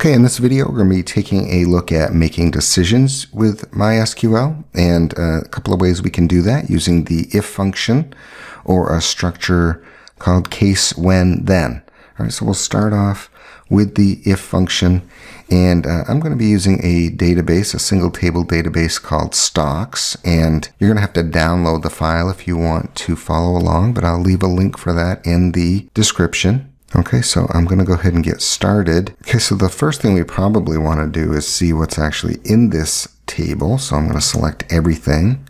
Okay, in this video, we're going to be taking a look at making decisions with MySQL, and a couple of ways we can do that using the if function or a structure called case when then. All right, so we'll start off with the if function, and I'm going to be using a database, a single table database called stocks, and you're going to have to download the file if you want to follow along, but I'll leave a link for that in the description. Okay, so I'm going to go ahead and get started. Okay, so the first thing we probably want to do is see what's actually in this table. So I'm going to select everything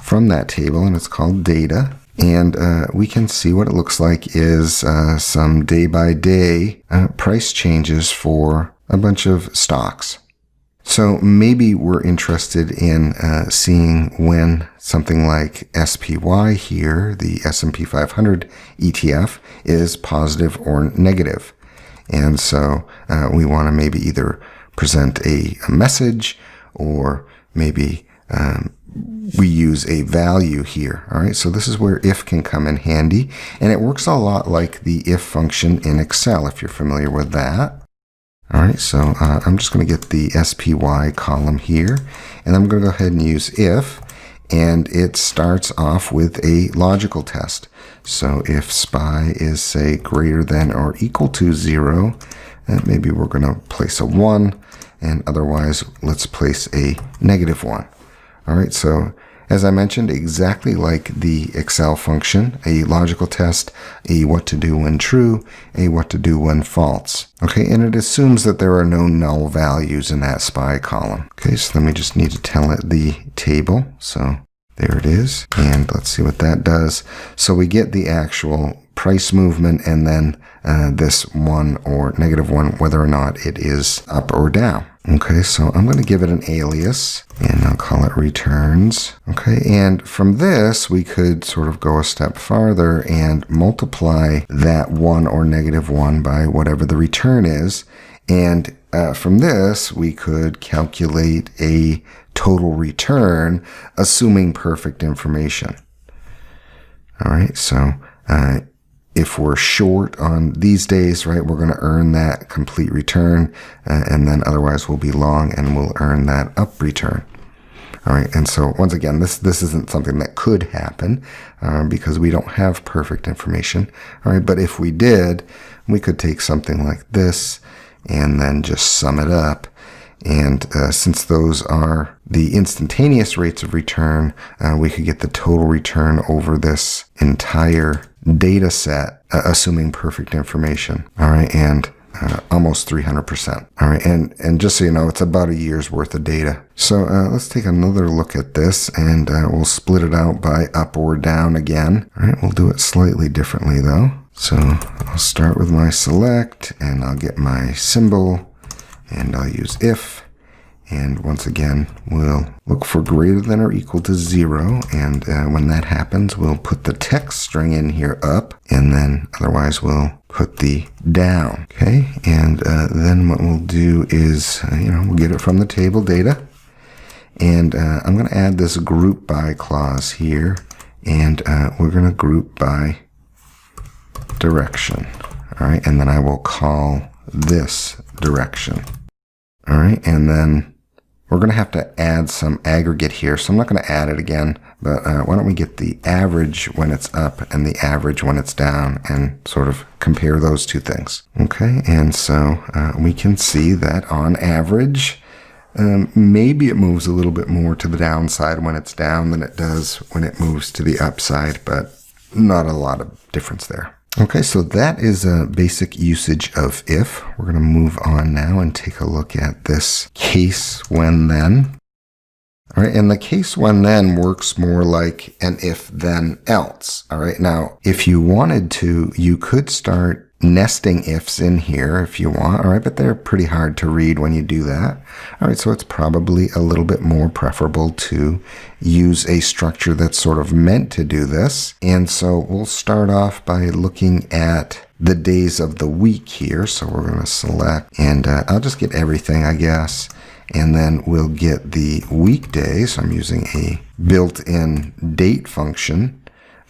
from that table, and it's called data. And we can see what it looks like is some day-by-day price changes for a bunch of stocks. So maybe we're interested in seeing when something like SPY here, the S&P 500 ETF, is positive or negative. And so we want to maybe either present a message or maybe we use a value here. All right, so this is where if can come in handy. And it works a lot like the if function in Excel, if you're familiar with that. All right, so I'm just going to get the SPY column here, and I'm going to go ahead and use if, and it starts off with a logical test. So if SPY is, say, greater than or equal to 0, maybe we're going to place a 1, and otherwise let's place a -1. All right, so as I mentioned, exactly like the Excel function, a logical test, a what to do when true, a what to do when false. Okay, and it assumes that there are no null values in that SPY column. Okay, so then we just need to tell it the table. So there it is, and let's see what that does. So we get the actual price movement and then this 1 or -1, whether or not it is up or down. Okay, so I'm going to give it an alias, and I'll call it returns. Okay, and from this, we could sort of go a step farther and multiply that 1 or -1 by whatever the return is. And from this, we could calculate a total return, assuming perfect information. All right, so if we're short on these days, right, we're going to earn that complete return, and then otherwise we'll be long and we'll earn that up return. All right, and so once again, this isn't something that could happen because we don't have perfect information. All right, but if we did, we could take something like this and then just sum it up. And since those are the instantaneous rates of return, we could get the total return over this entire data set, assuming perfect information. All right, and almost 300%. All right, and just so you know, it's about a year's worth of data. So let's take another look at this, and we'll split it out by up or down again. All right, we'll do it slightly differently though. So I'll start with my select, and I'll get my symbol, and I'll use if. And once again, we'll look for greater than or equal to 0. And when that happens, we'll put the text string in here up, and then otherwise we'll put the down. Okay, and then what we'll do is, we'll get it from the table data. And I'm going to add this group by clause here, and we're going to group by direction. All right, and then I will call this direction. All right, and then we're going to have to add some aggregate here, so I'm not going to add it again, but why don't we get the average when it's up and the average when it's down and sort of compare those two things. Okay, and so we can see that on average, maybe it moves a little bit more to the downside when it's down than it does when it moves to the upside, but not a lot of difference there. Okay, so that is a basic usage of if. We're going to move on now and take a look at this case when then. All right, and the case when then works more like an if then else. All right, now if you wanted to, you could start nesting ifs in here if you want, all right, but they're pretty hard to read when you do that. All right, so it's probably a little bit more preferable to use a structure that's sort of meant to do this. And so we'll start off by looking at the days of the week here. So we're going to select, and I'll just get everything, I guess, and then we'll get the weekdays. I'm using a built-in date function.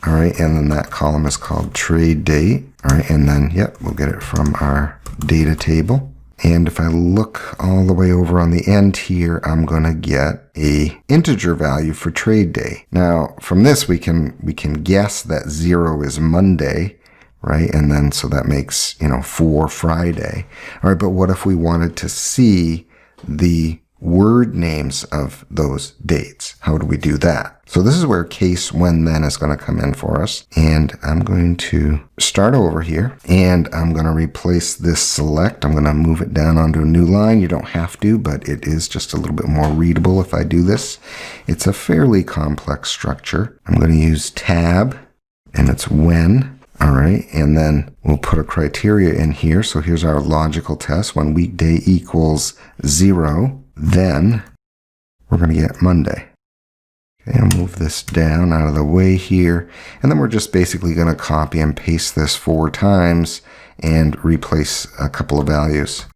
All right, and then that column is called trade date. All right, and then, we'll get it from our data table. And if I look all the way over on the end here, I'm going to get a integer value for trade day. Now, from this, we can guess that 0 is Monday, right? And then, so that makes, 4 Friday. All right, but what if we wanted to see the word names of those dates? How do we do that? So this is where case when then is going to come in for us. And I'm going to start over here, and I'm going to replace this select. I'm going to move it down onto a new line. You don't have to, but it is just a little bit more readable if I do this. It's a fairly complex structure. I'm going to use tab, and it's when. All right, and then we'll put a criteria in here. So here's our logical test. When weekday equals 0, then we're going to get Monday. Okay, I'll move this down out of the way here. And then we're just basically going to copy and paste this 4 times and replace a couple of values.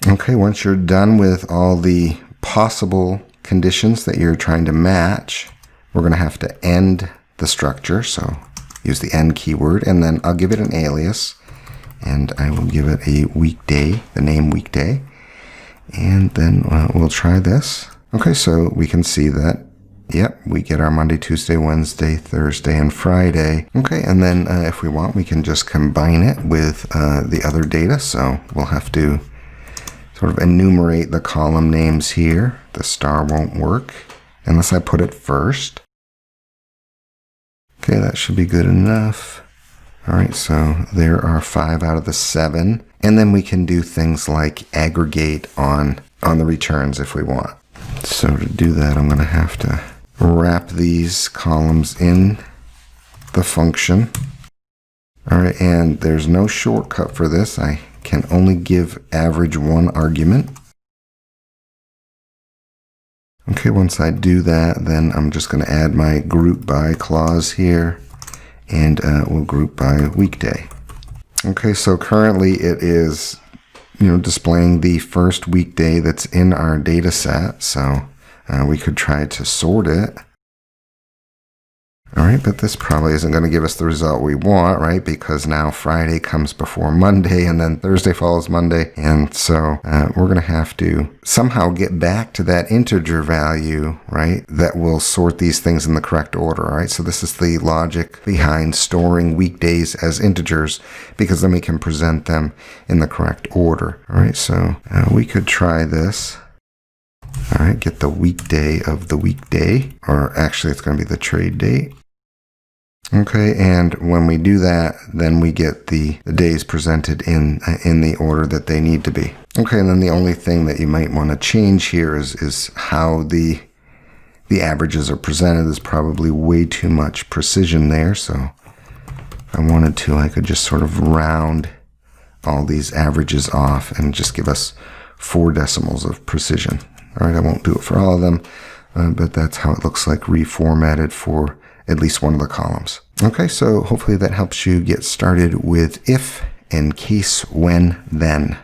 Okay, once you're done with all the possible conditions that you're trying to match, we're going to have to end the structure. So use the end keyword, and then I'll give it an alias, and I will give it a weekday, the name weekday, and then we'll try this. Okay, so we can see that, yep, we get our Monday, Tuesday, Wednesday, Thursday, and Friday. Okay, and then if we want, we can just combine it with the other data. So we'll have to sort of enumerate the column names here. The star won't work unless I put it first. Okay, that should be good enough. All right, so there are 5 out of the 7. And then we can do things like aggregate on the returns if we want. So to do that, I'm going to have to wrap these columns in the function. All right, and there's no shortcut for this. I can only give average 1 argument. Okay, once I do that, then I'm just going to add my group by clause here, and we'll group by weekday. Okay, so currently it is, displaying the first weekday that's in our data set. So we could try to sort it. All right, but this probably isn't going to give us the result we want, right? Because now Friday comes before Monday, and then Thursday follows Monday. And so we're going to have to somehow get back to that integer value, right? That will sort these things in the correct order, all right? So this is the logic behind storing weekdays as integers, because then we can present them in the correct order, all right? So we could try this. All right, get the weekday of the weekday, or actually it's going to be the trade date. Okay, and when we do that, then we get the days presented in the order that they need to be. Okay, and then the only thing that you might want to change here is how the averages are presented. There's probably way too much precision there, so if I wanted to, I could just sort of round all these averages off and just give us 4 decimals of precision. All right, I won't do it for all of them, but that's how it looks like reformatted for at least one of the columns. Okay, so hopefully that helps you get started with if and case when then.